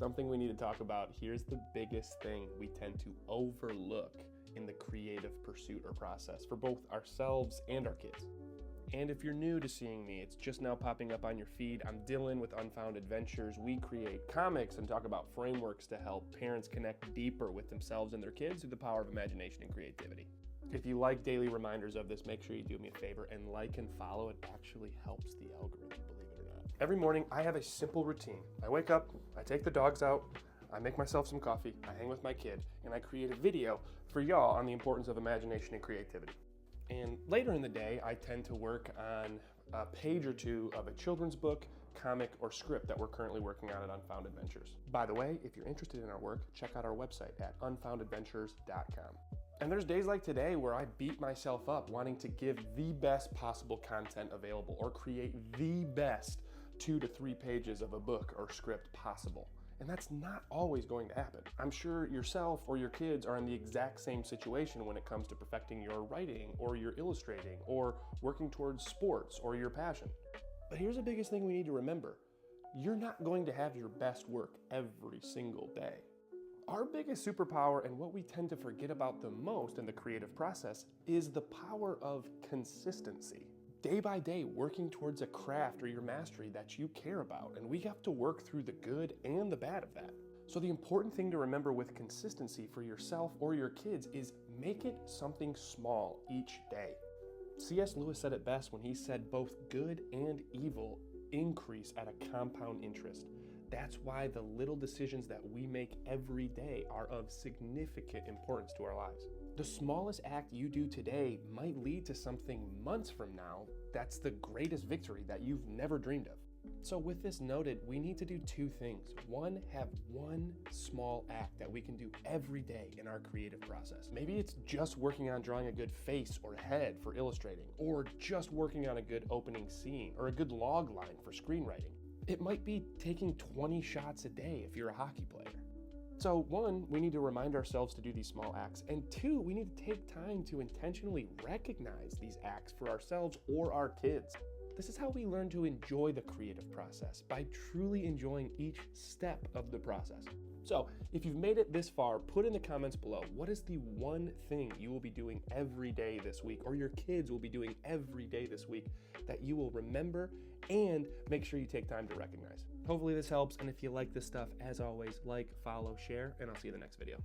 something we need to talk about. Here's the biggest thing we tend to overlook in the creative pursuit or process for both ourselves and our kids. And if you're new to seeing me, it's just now popping up on your feed. I'm Dylan with Unfound Adventures. We create comics and talk about frameworks to help parents connect deeper with themselves and their kids through the power of imagination and creativity. If you like daily reminders of this, make sure you do me a favor and like and follow. It actually helps the algorithm, believe it or not. Every morning, I have a simple routine. I wake up, I take the dogs out, I make myself some coffee, I hang with my kid, and I create a video for y'all on the importance of imagination and creativity. And later in the day, I tend to work on a page or two of a children's book, comic, or script that we're currently working on at Unfound Adventures. By the way, if you're interested in our work, check out our website at unfoundadventures.com. And there's days like today where I beat myself up wanting to give the best possible content available or create the best 2 to 3 pages of a book or script possible. And that's not always going to happen. I'm sure yourself or your kids are in the exact same situation when it comes to perfecting your writing or your illustrating or working towards sports or your passion. But here's the biggest thing we need to remember. You're not going to have your best work every single day. Our biggest superpower and what we tend to forget about the most in the creative process is the power of consistency. Day by day, working towards a craft or your mastery that you care about, and we have to work through the good and the bad of that. So the important thing to remember with consistency for yourself or your kids is make it something small each day. C.S. Lewis said it best when he said both good and evil increase at a compound interest. That's why the little decisions that we make every day are of significant importance to our lives. The smallest act you do today might lead to something months from now that's the greatest victory that you've never dreamed of. So with this noted, we need to do 2 things. One, have one small act that we can do every day in our creative process. Maybe it's just working on drawing a good face or head for illustrating, or just working on a good opening scene or a good log line for screenwriting. It might be taking 20 shots a day if you're a hockey player. So 1, we need to remind ourselves to do these small acts, and 2, we need to take time to intentionally recognize these acts for ourselves or our kids. This is how we learn to enjoy the creative process, by truly enjoying each step of the process. So if you've made it this far, put in the comments below, what is the one thing you will be doing every day this week, or your kids will be doing every day this week, that you will remember and make sure you take time to recognize. Hopefully this helps, and if you like this stuff, as always, like, follow, share, and I'll see you in the next video.